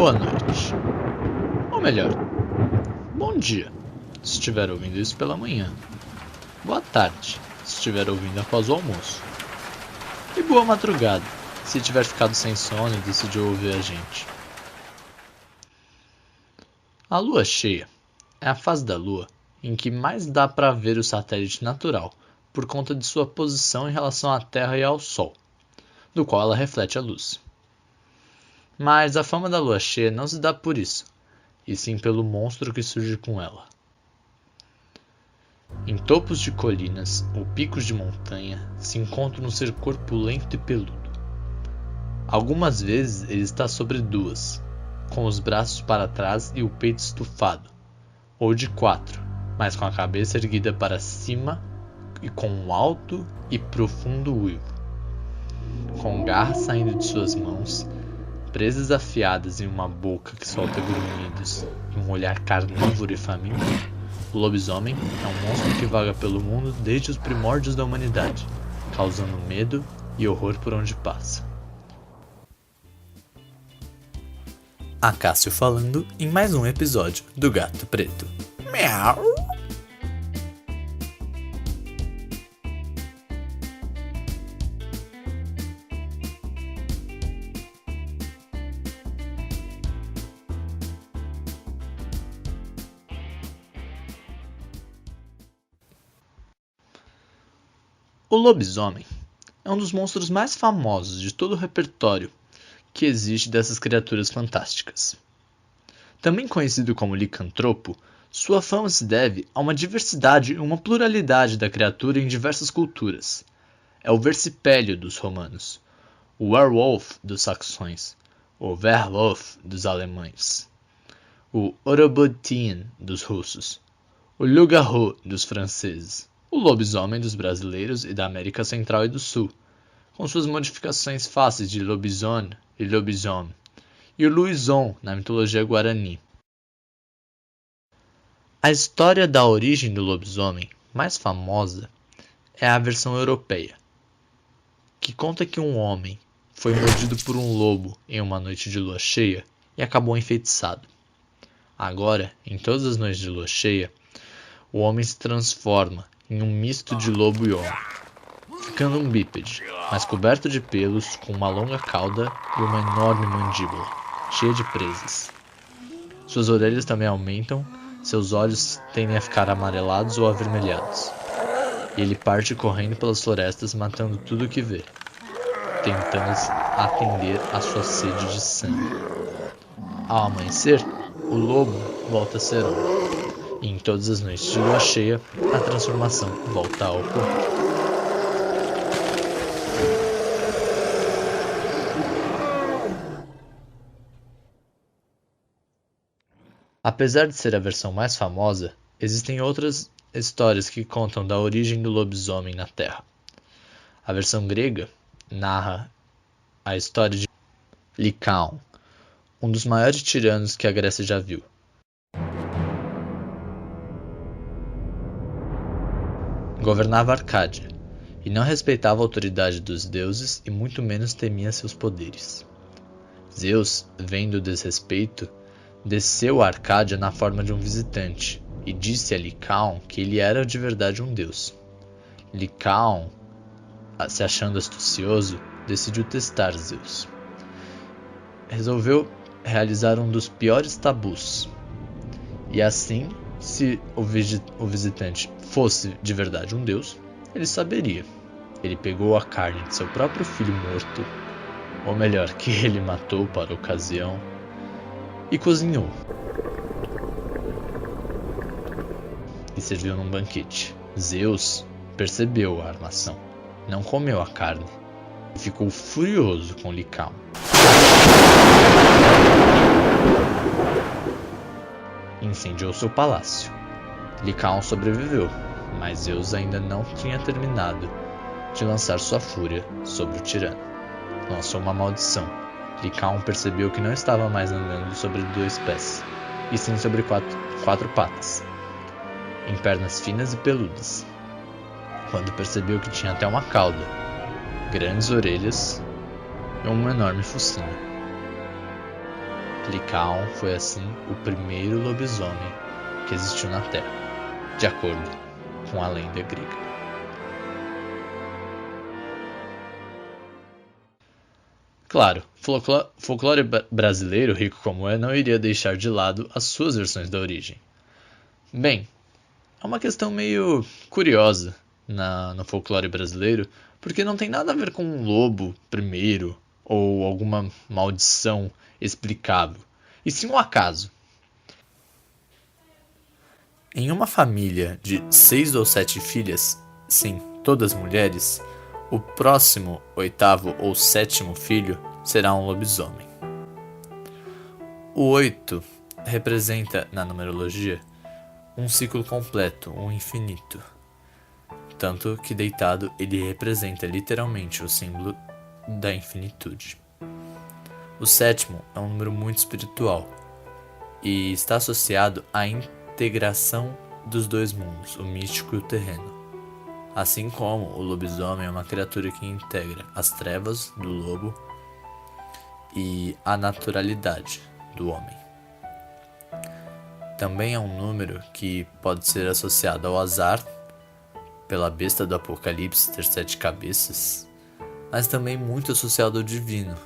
boa noite. Ou melhor, bom dia, se estiver ouvindo isso pela manhã. Boa tarde, se estiver ouvindo após o almoço. E boa madrugada, se tiver ficado sem sono e decidiu ouvir a gente. A lua cheia é a fase da lua em que mais dá para ver o satélite natural, por conta de sua posição em relação à Terra e ao Sol, do qual ela reflete a luz. Mas a fama da lua cheia não se dá por isso, e sim pelo monstro que surge com ela. Em topos de colinas ou picos de montanha se encontra um ser corpulento e peludo. Algumas vezes ele está sobre duas, com os braços para trás e o peito estufado, ou de quatro, mas com a cabeça erguida para cima e com um alto e profundo uivo. Com garras saindo de suas mãos, presas afiadas em uma boca que solta grunhidos e um olhar carnívoro e faminto, o lobisomem é um monstro que vaga pelo mundo desde os primórdios da humanidade, causando medo e horror por onde passa. Acácio falando em mais um episódio do Gato Preto. Miau! O lobisomem é um dos monstros mais famosos de todo o repertório que existe dessas criaturas fantásticas. Também conhecido como licantropo, sua fama se deve a uma diversidade e uma pluralidade da criatura em diversas culturas. É o versipélio dos romanos, o werewolf dos saxões, o werwolf dos alemães, o Orobotin dos russos, o loup-garou dos franceses, o lobisomem dos brasileiros e da América Central e do Sul, com suas modificações fáceis de lobisomem e lobisomem, e o luizon na mitologia guarani. A história da origem do lobisomem mais famosa é a versão europeia, que conta que um homem foi mordido por um lobo em uma noite de lua cheia e acabou enfeitiçado. Agora, em todas as noites de lua cheia, o homem se transforma em um misto de lobo e homem, ficando um bípede, mas coberto de pelos, com uma longa cauda e uma enorme mandíbula, cheia de presas. Suas orelhas também aumentam, seus olhos tendem a ficar amarelados ou avermelhados, e ele parte correndo pelas florestas matando tudo o que vê, tentando atender à sua sede de sangue. Ao amanhecer, o lobo volta a ser homem. E em todas as noites de lua cheia, a transformação volta a ocorrer. Apesar de ser a versão mais famosa, existem outras histórias que contam da origem do lobisomem na Terra. A versão grega narra a história de Licaon, um dos maiores tiranos que a Grécia já viu. Governava Arcádia, e não respeitava a autoridade dos deuses e muito menos temia seus poderes. Zeus, vendo o desrespeito, desceu a Arcádia na forma de um visitante, e disse a Licaon que ele era de verdade um deus. Licaon, se achando astucioso, decidiu testar Zeus. Resolveu realizar um dos piores tabus, e assim, se o visitante fosse de verdade um deus, ele saberia. Ele pegou a carne de seu próprio filho morto, ou melhor, que ele matou para a ocasião, e cozinhou. E serviu num banquete. Zeus percebeu a armação, não comeu a carne, e ficou furioso com Licaon. Incendiou seu palácio. Licaon sobreviveu, mas Zeus ainda não tinha terminado de lançar sua fúria sobre o tirano. Lançou uma maldição. Licaon percebeu que não estava mais andando sobre dois pés, e sim sobre quatro patas, em pernas finas e peludas. Quando percebeu que tinha até uma cauda, grandes orelhas e um enorme focinho. Lycaon foi assim o primeiro lobisomem que existiu na Terra, de acordo com a lenda grega. Claro, folclore brasileiro, rico como é, não iria deixar de lado as suas versões da origem. Bem, é uma questão meio curiosa no folclore brasileiro, porque não tem nada a ver com um lobo primeiro ou alguma maldição explicável, e sim um acaso. Em uma família de 6 ou 7 filhas, sim, todas mulheres, o próximo 8º ou 7º filho será um lobisomem. O 8 representa, na numerologia, um ciclo completo, um infinito. Tanto que deitado ele representa literalmente o símbolo da infinitude. O 7º é um número muito espiritual e está associado à integração dos dois mundos, o místico e o terreno. Assim como o lobisomem é uma criatura que integra as trevas do lobo e a naturalidade do homem. Também é um número que pode ser associado ao azar, pela besta do Apocalipse ter 7 cabeças, mas também muito associado ao divino,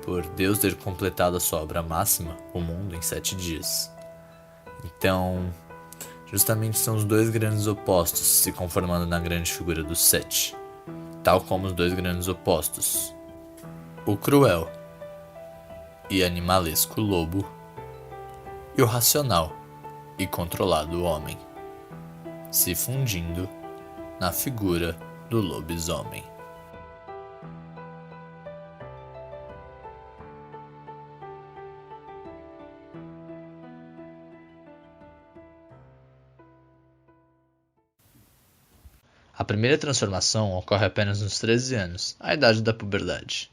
por Deus ter completado a sua obra máxima, o mundo, em 7 dias. Então, justamente são os dois grandes opostos se conformando na grande figura do 7, tal como os dois grandes opostos, o cruel e animalesco lobo e o racional e controlado homem, se fundindo na figura do lobisomem. A primeira transformação ocorre apenas nos 13 anos, a idade da puberdade.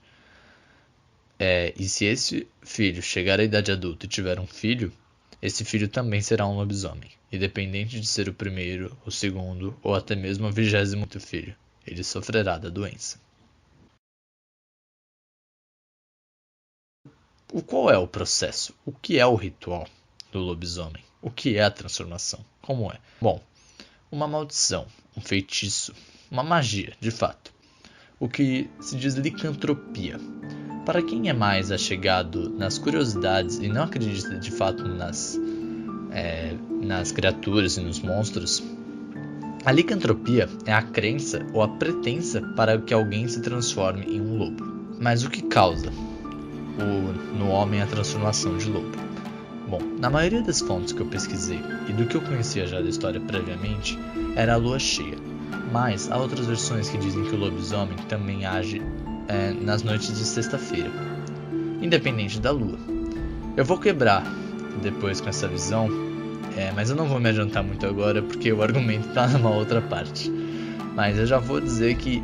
E se esse filho chegar à idade adulta e tiver um filho, esse filho também será um lobisomem, independente de ser o primeiro, o segundo ou até mesmo o 20º filho, ele sofrerá da doença. Qual é o processo? O que é o ritual do lobisomem? O que é a transformação? Como é? Bom, uma maldição, um feitiço, uma magia, de fato. O que se diz licantropia. Para quem é mais achegado nas curiosidades e não acredita de fato nas criaturas e nos monstros, a licantropia é a crença ou a pretensa para que alguém se transforme em um lobo. Mas o que causa no homem a transformação de lobo? Bom, na maioria das fontes que eu pesquisei e do que eu conhecia já da história previamente, era a lua cheia. Mas há outras versões que dizem que o lobisomem também age nas noites de sexta-feira, independente da lua. Eu vou quebrar depois com essa visão, mas eu não vou me adiantar muito agora porque o argumento está numa outra parte. Mas eu já vou dizer que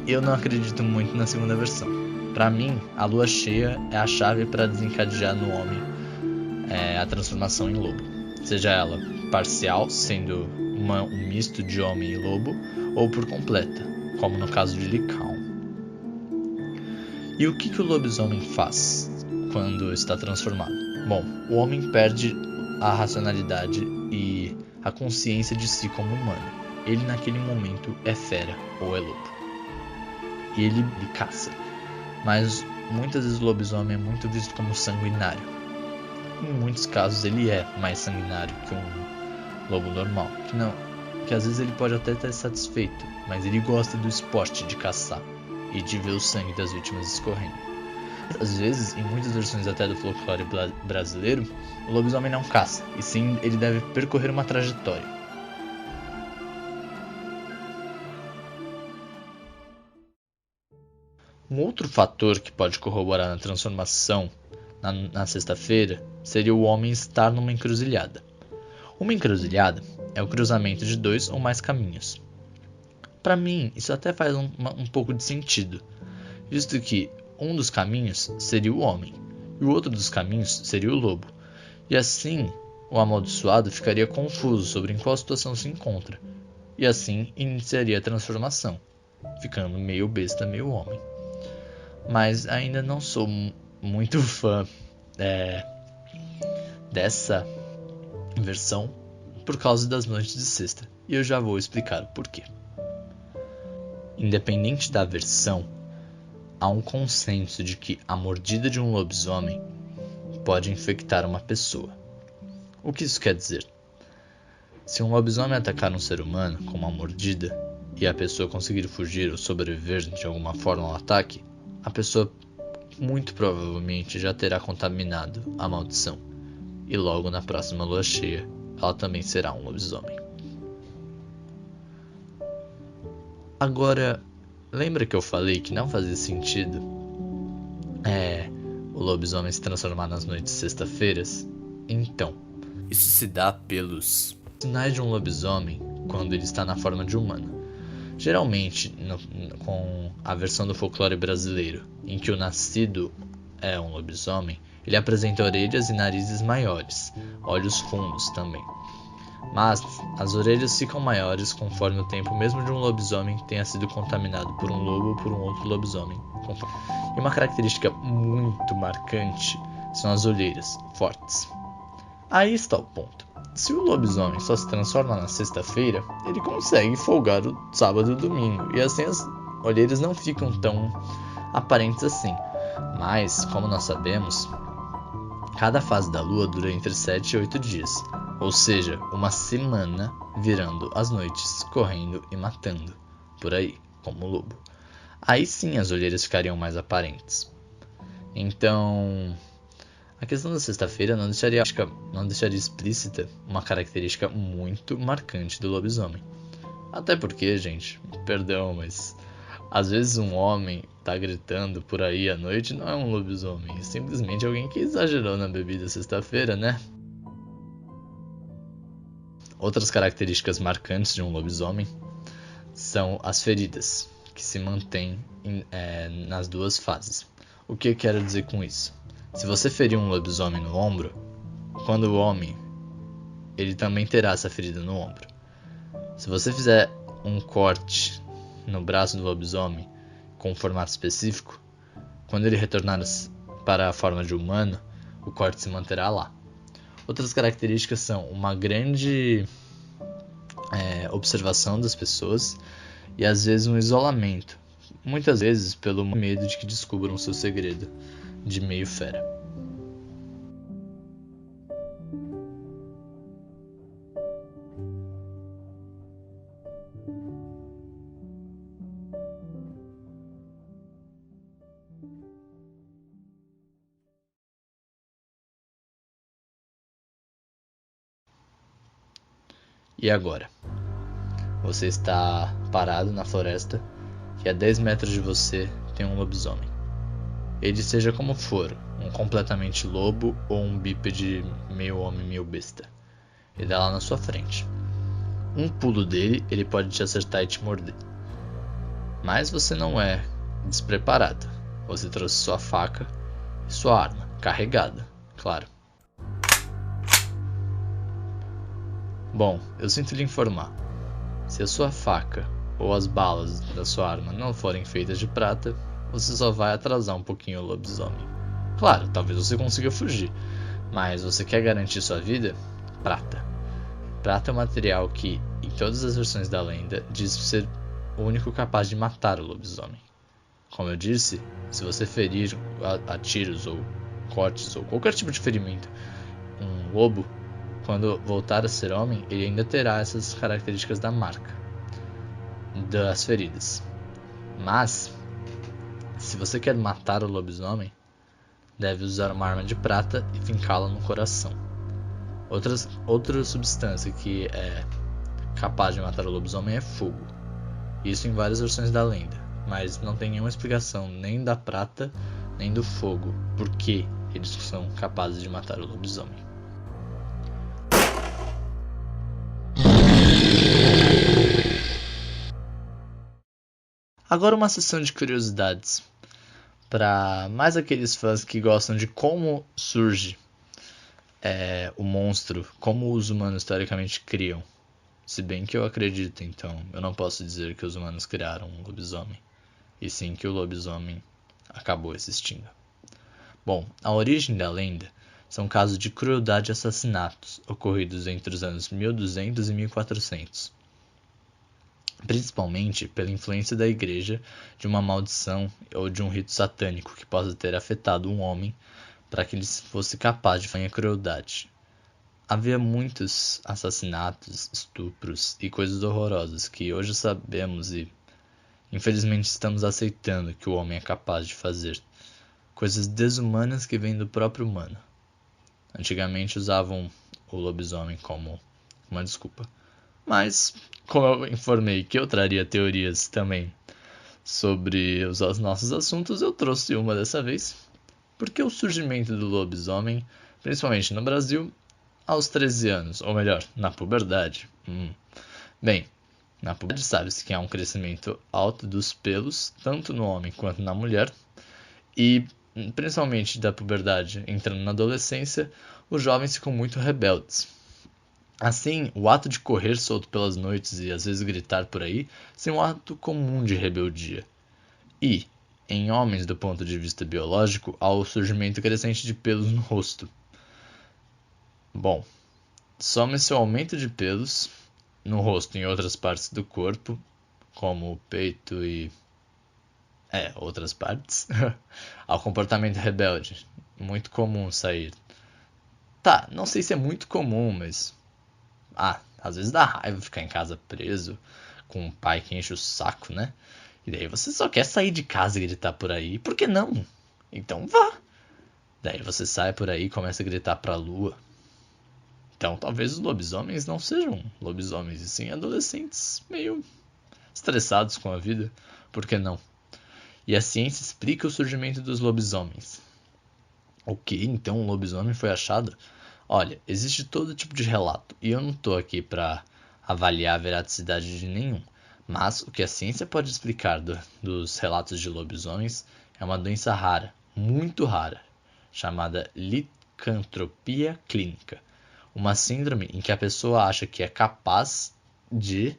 eu não acredito muito na segunda versão. Para mim, a lua cheia é a chave para desencadear no homem a transformação em lobo, seja ela parcial, sendo um misto de homem e lobo, ou por completa, como no caso de Lycaon. E o que o lobisomem faz quando está transformado? Bom, o homem perde a racionalidade e a consciência de si como humano. Ele naquele momento é fera ou é lobo. E ele caça. Mas muitas vezes o lobisomem é muito visto como sanguinário. Em muitos casos ele é mais sanguinário que um lobo normal, que às vezes ele pode até estar satisfeito, mas ele gosta do esporte de caçar e de ver o sangue das vítimas escorrendo. Às vezes, em muitas versões até do folclore brasileiro, o lobisomem não caça, e sim ele deve percorrer uma trajetória. Um outro fator que pode corroborar na transformação na sexta-feira seria o homem estar numa encruzilhada. Uma encruzilhada é o cruzamento de 2 ou mais caminhos. Para mim, isso até faz um pouco de sentido, visto que um dos caminhos seria o homem e o outro dos caminhos seria o lobo, e assim o amaldiçoado ficaria confuso sobre em qual situação se encontra, e assim iniciaria a transformação, ficando meio besta, meio homem. Mas ainda não sou muito fã dessa versão por causa das noites de sexta, e eu já vou explicar o porquê. Independente da versão, há um consenso de que a mordida de um lobisomem pode infectar uma pessoa. O que isso quer dizer? Se um lobisomem atacar um ser humano com uma mordida e a pessoa conseguir fugir ou sobreviver de alguma forma ao ataque, a pessoa muito provavelmente já terá contaminado a maldição, e logo na próxima lua cheia ela também será um lobisomem. Agora, lembra que eu falei que não fazia sentido o lobisomem se transformar nas noites de sexta-feiras? Então, isso se dá pelos sinais de um lobisomem quando ele está na forma de humano. Geralmente, com a versão do folclore brasileiro, em que o nascido é um lobisomem, ele apresenta orelhas e narizes maiores, olhos fundos também. Mas as orelhas ficam maiores conforme o tempo mesmo de um lobisomem tenha sido contaminado por um lobo ou por um outro lobisomem. E uma característica muito marcante são as olheiras fortes. Aí está o ponto. Se o lobisomem só se transforma na sexta-feira, ele consegue folgar o sábado e o domingo, e assim as olheiras não ficam tão aparentes assim. Mas, como nós sabemos, cada fase da lua dura entre 7 e 8 dias, ou seja, uma semana virando as noites, correndo e matando, por aí, como o lobo. Aí sim as olheiras ficariam mais aparentes. Então, a questão da sexta-feira não deixaria explícita uma característica muito marcante do lobisomem. Até porque, gente, perdão, mas às vezes um homem tá gritando por aí à noite não é um lobisomem, é simplesmente alguém que exagerou na bebida sexta-feira, né? Outras características marcantes de um lobisomem são as feridas, que se mantêm nas duas fases. O que eu quero dizer com isso? Se você ferir um lobisomem no ombro, quando o homem, ele também terá essa ferida no ombro. Se você fizer um corte no braço do lobisomem com um formato específico, quando ele retornar para a forma de humano, o corte se manterá lá. Outras características são uma grande observação das pessoas e às vezes um isolamento, muitas vezes pelo medo de que descubram seu segredo de meio fera. E agora? Você está parado na floresta e a 10 metros de você tem um lobisomem. Ele seja como for, um completamente lobo ou um bípede meio homem, meio besta. Ele dá lá na sua frente. Um pulo dele, ele pode te acertar e te morder. Mas você não é despreparado. Você trouxe sua faca e sua arma, carregada, claro. Bom, eu sinto lhe informar. Se a sua faca ou as balas da sua arma não forem feitas de prata, você só vai atrasar um pouquinho o lobisomem. Claro, talvez você consiga fugir, mas você quer garantir sua vida? Prata. Prata é um material que, em todas as versões da lenda, diz ser o único capaz de matar o lobisomem. Como eu disse, se você ferir a tiros ou cortes ou qualquer tipo de ferimento um lobo, quando voltar a ser homem, ele ainda terá essas características da marca das feridas. Mas, se você quer matar o lobisomem, deve usar uma arma de prata e fincá-la no coração. Outra substância que é capaz de matar o lobisomem é fogo. Isso em várias versões da lenda, mas não tem nenhuma explicação nem da prata nem do fogo, por que eles são capazes de matar o lobisomem. Agora uma sessão de curiosidades para mais aqueles fãs que gostam de como surge o monstro, como os humanos teoricamente criam. Se bem que eu acredito, então eu não posso dizer que os humanos criaram um lobisomem, e sim que o lobisomem acabou existindo. Bom, a origem da lenda são casos de crueldade e assassinatos ocorridos entre os anos 1200 e 1400, principalmente pela influência da igreja de uma maldição ou de um rito satânico que possa ter afetado um homem para que ele fosse capaz de fazer crueldade. Havia muitos assassinatos, estupros e coisas horrorosas que hoje sabemos e infelizmente estamos aceitando que o homem é capaz de fazer. Coisas desumanas que vêm do próprio humano. Antigamente usavam o lobisomem como uma desculpa. Mas, como eu informei que eu traria teorias também sobre os nossos assuntos, eu trouxe uma dessa vez. Porque o surgimento do lobisomem, principalmente no Brasil, aos 13 anos, ou melhor, na puberdade. Bem, na puberdade sabe-se que há um crescimento alto dos pelos, tanto no homem quanto na mulher, e principalmente da puberdade entrando na adolescência, os jovens ficam muito rebeldes. Assim, o ato de correr solto pelas noites e às vezes gritar por aí, é um ato comum de rebeldia. E, em homens do ponto de vista biológico, há o surgimento crescente de pelos no rosto. Bom, soma-se o aumento de pelos no rosto e em outras partes do corpo, como o peito e outras partes, ao comportamento rebelde. Muito comum sair. Tá, não sei se é muito comum, mas às vezes dá raiva ficar em casa preso com um pai que enche o saco, né? E daí você só quer sair de casa e gritar por aí, por que não? Então vá. Daí você sai por aí e começa a gritar pra lua. Então talvez os lobisomens não sejam lobisomens, e sim adolescentes meio estressados com a vida, por que não? E a ciência explica o surgimento dos lobisomens. O que então um lobisomem foi achado? Olha, existe todo tipo de relato, e eu não estou aqui para avaliar a veracidade de nenhum, mas o que a ciência pode explicar dos relatos de lobisomens é uma doença rara, muito rara, chamada licantropia clínica, uma síndrome em que a pessoa acha que é capaz de,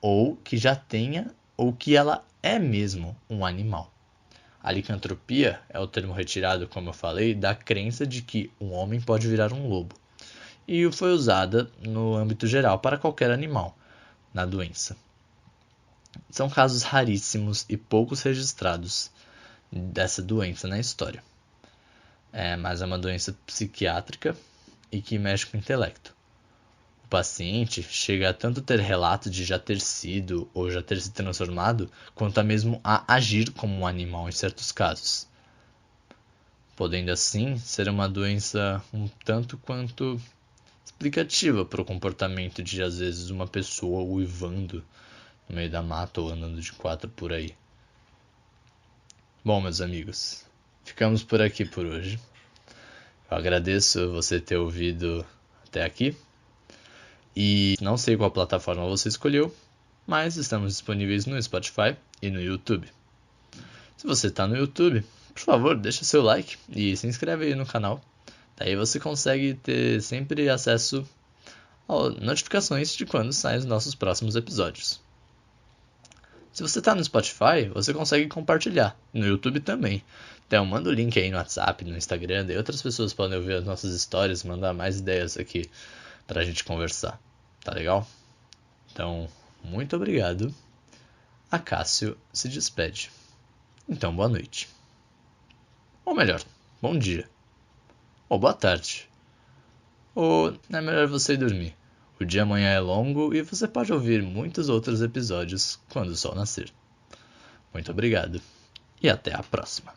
ou que já tenha, ou que ela é mesmo um animal. A licantropia é o termo retirado, como eu falei, da crença de que um homem pode virar um lobo, e foi usada no âmbito geral para qualquer animal na doença. São casos raríssimos e poucos registrados dessa doença na história, mas é uma doença psiquiátrica e que mexe com o intelecto. O paciente chega a tanto ter relato de já ter sido ou já ter se transformado, quanto a mesmo a agir como um animal em certos casos, podendo assim ser uma doença um tanto quanto explicativa para o comportamento de às vezes uma pessoa uivando no meio da mata ou andando de quatro por aí. Bom, meus amigos, ficamos por aqui por hoje. Eu agradeço você ter ouvido até aqui. E não sei qual plataforma você escolheu, mas estamos disponíveis no Spotify e no YouTube. Se você está no YouTube, por favor, deixa seu like e se inscreve aí no canal. Daí você consegue ter sempre acesso a notificações de quando saem os nossos próximos episódios. Se você está no Spotify, você consegue compartilhar. No YouTube também. Então manda o link aí no WhatsApp, no Instagram, daí outras pessoas podem ouvir as nossas histórias, mandar mais ideias aqui pra gente conversar. Tá legal? Então, muito obrigado. A Cássio se despede. Então, boa noite. Ou melhor, bom dia. Ou boa tarde. Ou é melhor você ir dormir. O dia amanhã é longo e você pode ouvir muitos outros episódios quando o sol nascer. Muito obrigado e até a próxima.